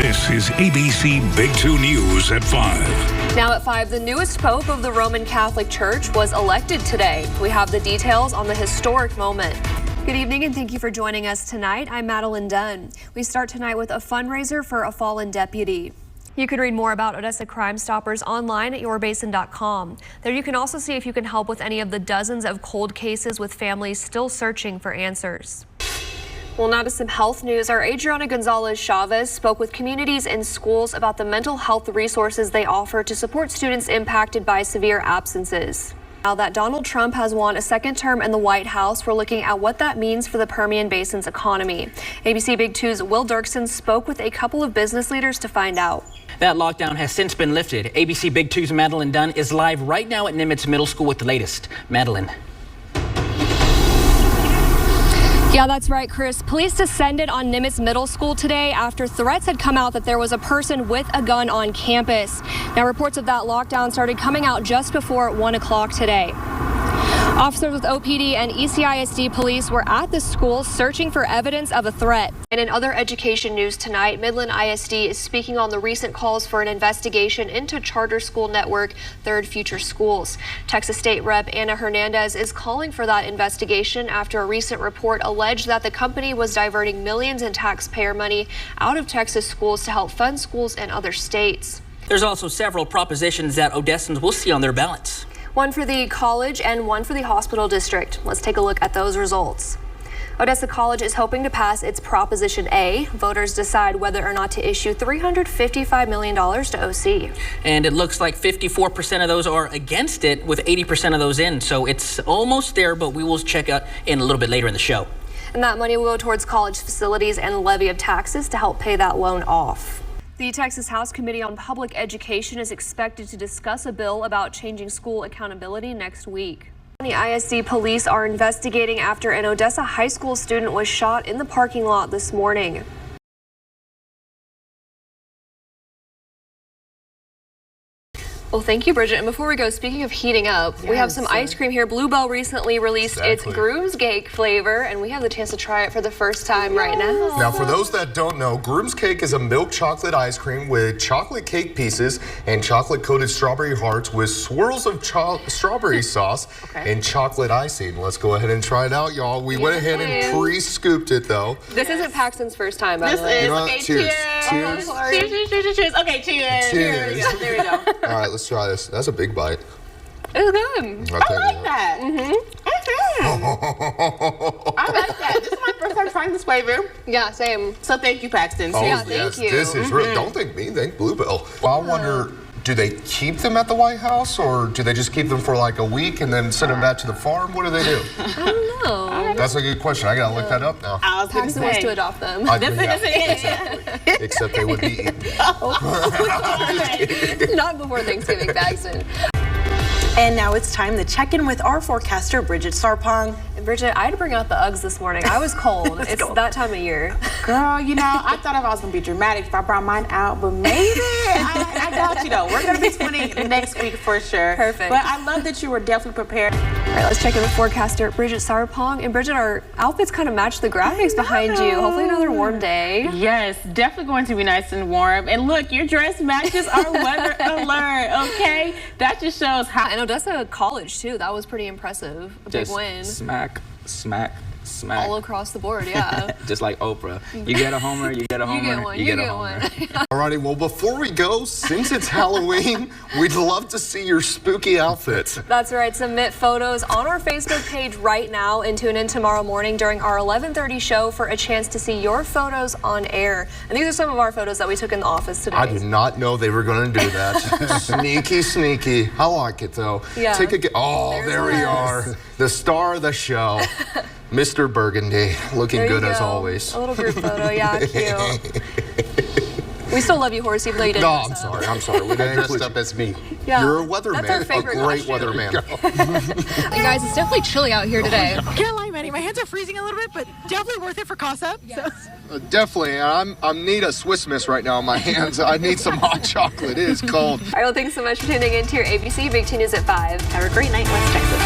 This is ABC Big 2 News at 5. Now at 5, the newest pope of the Roman Catholic Church was elected today. We have the details on the historic moment. Good evening and thank you for joining us tonight. I'm Maddie Dunn. We start tonight with a fundraiser for a fallen deputy. You can read more about Odessa Crime Stoppers online at yourbasin.com. There you can also see if you can help with any of the dozens of cold cases with families still searching for answers. Well, now to some health news. Our Adriana Gonzalez Chavez spoke with communities and schools about the mental health resources they offer to support students impacted by severe absences. Now that Donald Trump has won a second term in the White House, we're looking at what that means for the Permian Basin's economy. ABC Big 2's Will Dirksen spoke with a couple of business leaders to find out. That lockdown has since been lifted. ABC Big 2's Maddie Dunn is live right now at Nimitz Middle School with the latest. Madeline. Yeah, that's right, Chris. Police descended on Nimitz Middle School today after threats had come out that there was a person with a gun on campus. Now, reports of that lockdown started coming out just before 1 o'clock today. Officers with OPD and ECISD police were at the school searching for evidence of a threat. And in other education news tonight, Midland ISD is speaking on the recent calls for an investigation into charter school network Third Future Schools. Texas State Rep Anna Hernandez is calling for that investigation after a recent report alleged that the company was diverting millions in taxpayer money out of Texas schools to help fund schools in other states. There's also several propositions that Odessans will see on their ballots. One for the college and one for the hospital district. Let's take a look at those results. Odessa College is hoping to pass its Proposition A. Voters decide whether or not to issue $355 million to OC. And it looks like 54% of those are against it, with 80% of those in. So it's almost there, but we will check out in a little bit later in the show. And that money will go towards college facilities and the levy of taxes to help pay that loan off. The Texas House Committee on Public Education is expected to discuss a bill about changing school accountability next week. The ISD police are investigating after an Odessa high school student was shot in the parking lot this morning. Well, thank you, Bridget. And before we go, speaking of heating up, we have some ice cream here. Bluebell recently released its Groom's Cake flavor, and we have the chance to try it for the first time right now. Now, for those that don't know, Groom's Cake is a milk chocolate ice cream with chocolate cake pieces and chocolate-coated strawberry hearts with swirls of strawberry sauce and chocolate icing. Let's go ahead and try it out, y'all. We went ahead and pre-scooped it, though. This isn't Paxton's first time, by the way. You know okay, cheers. Cheers. Cheers. Cheers. Okay, cheers. Cheers. There we go. All right, let's try this. That's a big bite. It's good. I like that. I like that. This is my first time trying this flavor. Yeah, same. So thank you, Paxton. Oh, Yeah, yes, thank you. this is real. Don't thank me, thank Bluebell. Well, I wonder, do they keep them at the White House, or do they just keep them for like a week and then send them back to the farm? What do they do? I don't know. That's a good question. I gotta look that up now. I was going to Paxton wants to say. adopt them. Exactly. Except they would be eaten. Not before Thanksgiving, Paxton. And now it's time to check in with our forecaster, Bridget Sarpong. Bridget, I had to bring out the Uggs this morning. I was cold. It's that time of year. Girl, you know, I thought if I was going to be dramatic if I brought mine out, but maybe I got you, though. We're going to be 20 next week for sure. Perfect. But I love that you were definitely prepared. All right, let's check in with forecaster Bridget Sarpong. And Bridget, our outfits kind of match the graphics behind you. Hopefully another warm day. Yes, definitely going to be nice and warm. And look, your dress matches our weather alert, okay? That just shows how... And Odessa College, too. That was pretty impressive. A big win. Smack. All across the board, yeah. Just like Oprah. You get a homer, you get a homer, you get one. Alrighty, well, before we go, since it's Halloween, we'd love to see your spooky outfits. That's right. Submit photos on our Facebook page right now and tune in tomorrow morning during our 11:30 show for a chance to see your photos on air. And these are some of our photos that we took in the office today. I did not know they were going to do that. Sneaky, sneaky. I like it, though. Yeah. There we are. The star of the show. Mr. Burgundy, looking good as always. A little group photo, yeah, cute. We still love you, Horace, even though you didn't. No, I'm sorry. We didn't dressed up as me. Yeah, you're a weatherman. That's our favorite a great costume. weatherman. Hey guys, it's definitely chilly out here today. Can't lie, Maddie. My hands are freezing a little bit, but definitely worth it for toss-up. Yes. So. Definitely. I need a Swiss Miss right now in my hands. I need some hot chocolate. It is cold. All right, well, thanks so much for tuning in to your ABC Big 2 News at 5. Have a great night, West Texas.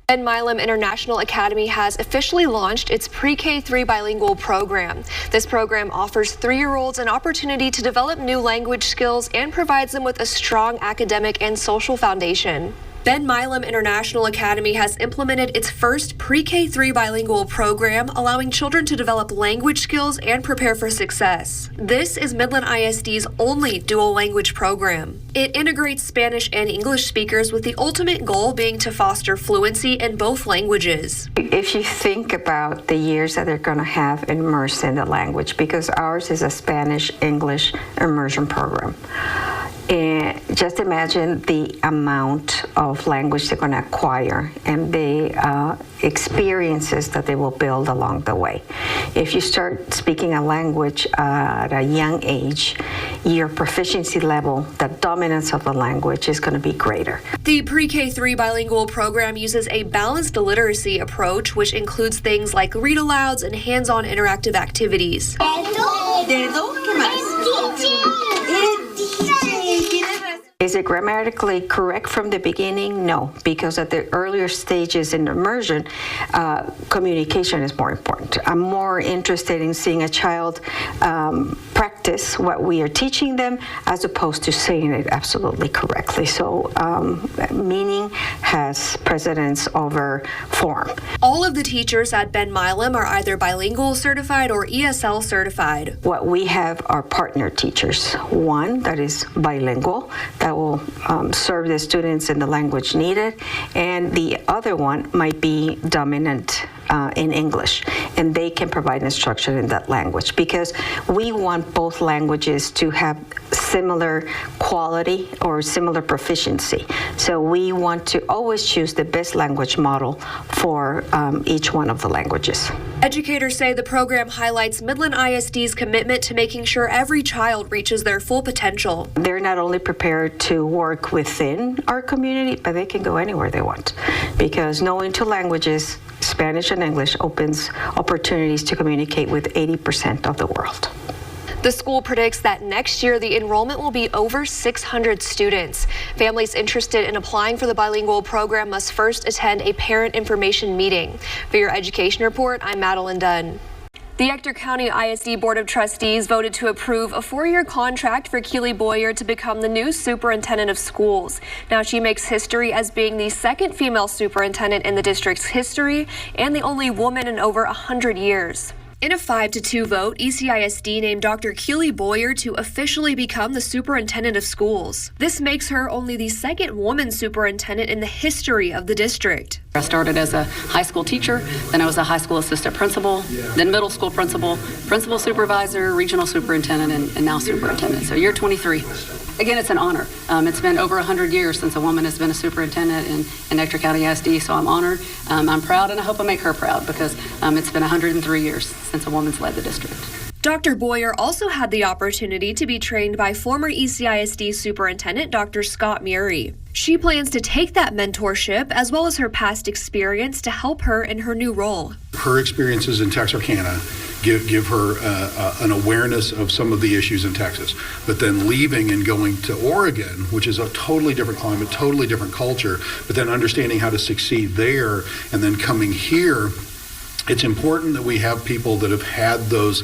Ben Milam International Academy has officially launched its pre-K3 bilingual program. This program offers 3-year-olds an opportunity to develop new language skills and provides them with a strong academic and social foundation. Ben Milam International Academy has implemented its first pre-K3 bilingual program, allowing children to develop language skills and prepare for success. This is Midland ISD's only dual language program. It integrates Spanish and English speakers with the ultimate goal being to foster fluency in both languages. If you think about the years that they're going to have immersed in the language, because ours is a Spanish-English immersion program. And just imagine the amount of language they're going to acquire and the experiences that they will build along the way. If you start speaking a language at a young age, your proficiency level, the dominance of the language is going to be greater. The pre-K3 bilingual program uses a balanced literacy approach, which includes things like read-alouds and hands-on interactive activities. Is it grammatically correct from the beginning? No, because at the earlier stages in immersion, communication is more important. I'm more interested in seeing a child practice what we are teaching them as opposed to saying it absolutely correctly. So meaning has precedence over form. All of the teachers at Ben Milam are either bilingual certified or ESL certified. What we have are partner teachers. One that is bilingual, that will serve the students in the language needed, and the other one might be dominant in English, and they can provide instruction in that language, because we want both languages to have similar quality or similar proficiency. So we want to always choose the best language model for each one of the languages. Educators say the program highlights Midland ISD's commitment to making sure every child reaches their full potential. They're not only prepared to work within our community, but they can go anywhere they want, because knowing 2 languages, Spanish and English, opens opportunities to communicate with 80% of the world. The school predicts that next year the enrollment will be over 600 students. Families interested in applying for the bilingual program must first attend a parent information meeting. For your education report, I'm Maddie Dunn. The Ector County ISD Board of Trustees voted to approve a 4-year contract for Keely Boyer to become the new superintendent of schools. Now, she makes history as being the 2nd female superintendent in the district's history and the only woman in over 100 years. In a 5-2 vote, ECISD named Dr. Keely Boyer to officially become the superintendent of schools. This makes her only the 2nd woman superintendent in the history of the district. I started as a high school teacher, then I was a high school assistant principal, then middle school principal, principal supervisor, regional superintendent, and now superintendent. So year 23. Again, it's an honor. It's been over 100 years since a woman has been a superintendent in Ector County ISD, so I'm honored. I'm proud, and I hope I make her proud, because it's been 103 years since a woman's led the district. Dr. Boyer also had the opportunity to be trained by former ECISD Superintendent Dr. Scott Murray. She plans to take that mentorship as well as her past experience to help her in her new role. Her experiences in Texarkana give her an awareness of some of the issues in Texas. But then leaving and going to Oregon, which is a totally different climate, totally different culture, but then understanding how to succeed there, and then coming here, it's important that we have people that have had those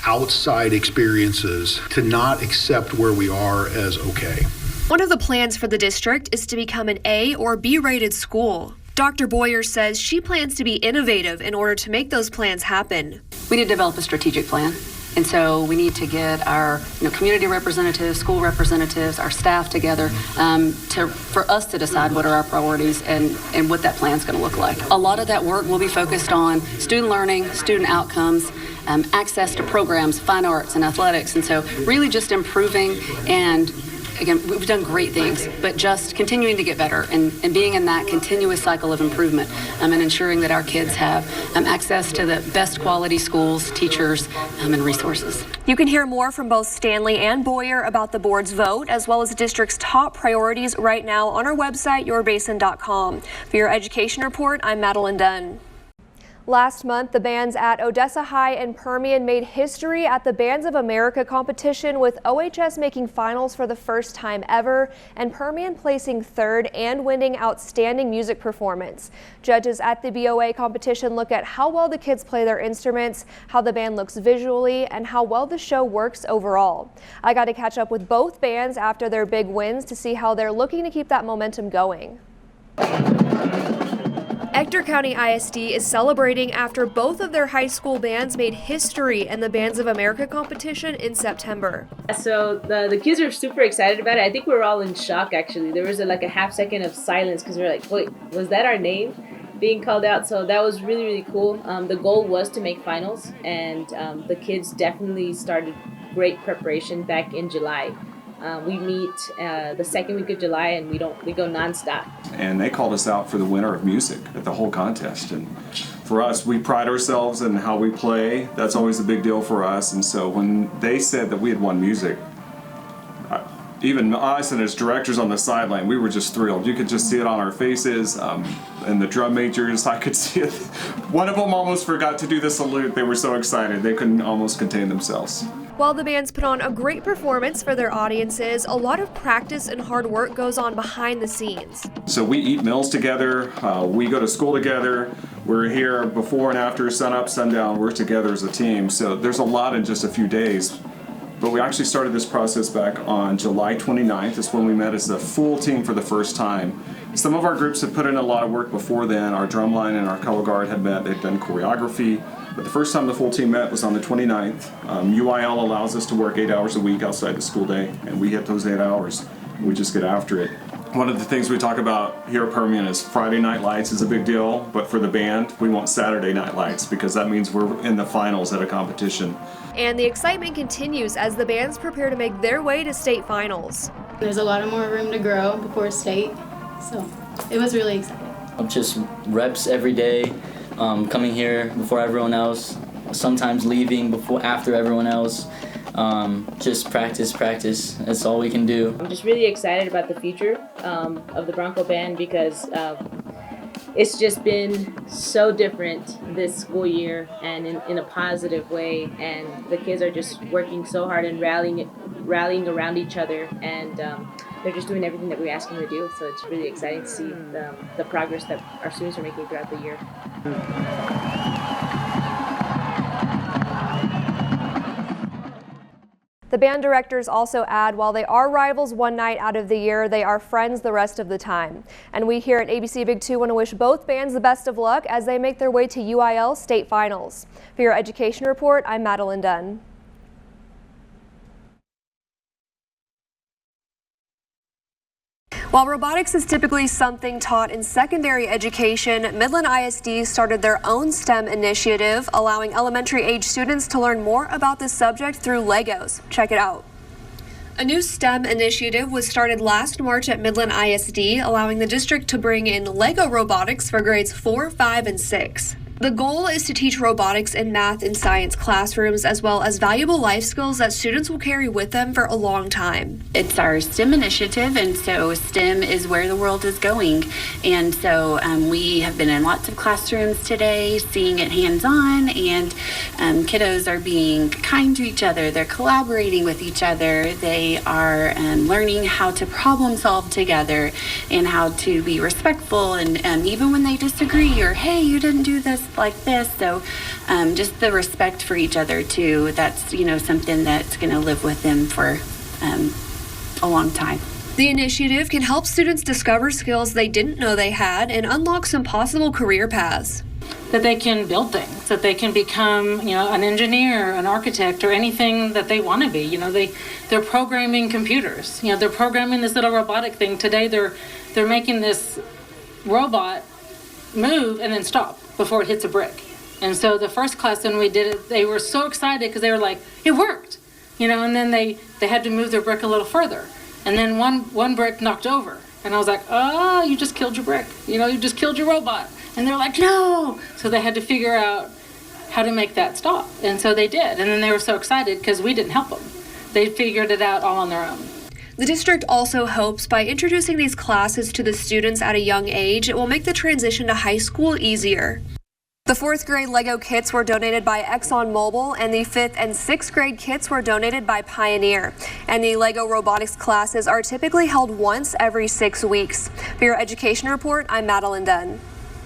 outside experiences to not accept where we are as okay. One of the plans for the district is to become an A or B rated school. Dr. Boyer says she plans to be innovative in order to make those plans happen. We need to develop a strategic plan. And so we need to get our community representatives, school representatives, our staff together for us to decide what are our priorities and what that plan is going to look like. A lot of that work will be focused on student learning, student outcomes, access to programs, fine arts, and athletics. And so really just improving, and again, we've done great things, but just continuing to get better and being in that continuous cycle of improvement and ensuring that our kids have access to the best quality schools, teachers, and resources. You can hear more from both Stanley and Boyer about the board's vote, as well as the district's top priorities right now on our website, yourbasin.com. For your education report, I'm Maddie Dunn. Last month, the bands at Odessa High and Permian made history at the Bands of America competition, with OHS making finals for the first time ever and Permian placing third and winning Outstanding Music Performance. Judges at the BOA competition look at how well the kids play their instruments, how the band looks visually, and how well the show works overall. I got to catch up with both bands after their big wins to see how they're looking to keep that momentum going. Ector County ISD is celebrating after both of their high school bands made history in the Bands of America competition in September. So the kids are super excited about it. I think we were all in shock, actually. There was like a half second of silence because we were like, wait, was that our name being called out? So that was really, really cool. The goal was to make finals, and the kids definitely started great preparation back in July. We meet the second week of July, and we go nonstop. And they called us out for the winner of music at the whole contest. And for us, we pride ourselves in how we play. That's always a big deal for us. And so when they said that we had won music, even us and as directors on the sideline, we were just thrilled. You could just see it on our faces. And the drum majors, I could see it. One of them almost forgot to do the salute. They were so excited. They couldn't almost contain themselves. While the bands put on a great performance for their audiences, a lot of practice and hard work goes on behind the scenes. So we eat meals together, we go to school together, we're here before and after, sun up, sundown, we're together as a team. So there's a lot in just a few days. But we actually started this process back on July 29th. That's when we met as a full team for the first time. Some of our groups have put in a lot of work before then. Our drumline and our color guard had met, they've done choreography. But the first time the full team met was on the 29th. UIL allows us to work 8 hours a week outside the school day, and we hit those 8 hours. We just get after it. One of the things we talk about here at Permian is Friday night lights is a big deal, but for the band, we want Saturday night lights because that means we're in the finals at a competition. And the excitement continues as the bands prepare to make their way to state finals. There's a lot of more room to grow before state, so it was really exciting. Just reps every day. Coming here before everyone else, sometimes leaving after everyone else. Just practice. That's all we can do. I'm just really excited about the future of the Bronco Band because it's just been so different this school year and in a positive way. And the kids are just working so hard and rallying around each other, and they're just doing everything that we ask them to do. So it's really exciting to see the progress that our students are making throughout the year. The band directors also add, while they are rivals one night out of the year, they are friends the rest of the time. And we here at ABC Big 2 want to wish both bands the best of luck as they make their way to UIL state finals. For your education report, I'm Maddie Dunn. While robotics is typically something taught in secondary education, Midland ISD started their own STEM initiative, allowing elementary-age students to learn more about this subject through Legos. Check it out. A new STEM initiative was started last March at Midland ISD, allowing the district to bring in Lego robotics for grades 4, 5, and 6. The goal is to teach robotics in math and science classrooms, as well as valuable life skills that students will carry with them for a long time. It's our STEM initiative, and so STEM is where the world is going. And so we have been in lots of classrooms today, seeing it hands-on, and kiddos are being kind to each other. They're collaborating with each other. They are learning how to problem solve together and how to be respectful, and even when they disagree, or, hey, you didn't do this like this. So just the respect for each other too, that's something that's going to live with them for a long time. The initiative can help students discover skills they didn't know they had and unlock some possible career paths. That they can build things, that they can become an engineer, an architect, or anything that they want to be. They're programming computers, they're programming this little robotic thing. Today they're making this robot move and then stop before it hits a brick. And so the first class when we did it, they were so excited because they were like, it worked, and then they had to move their brick a little further. And then one brick knocked over. And I was like, oh, you just killed your brick. You just killed your robot. And they're like, no. So they had to figure out how to make that stop. And so they did. And then they were so excited because we didn't help them. They figured it out all on their own. The district also hopes by introducing these classes to the students at a young age, it will make the transition to high school easier. The 4th grade Lego kits were donated by ExxonMobil, and the 5th and 6th grade kits were donated by Pioneer. And the Lego robotics classes are typically held once every 6 weeks. For your education report, I'm Maddie Dunn.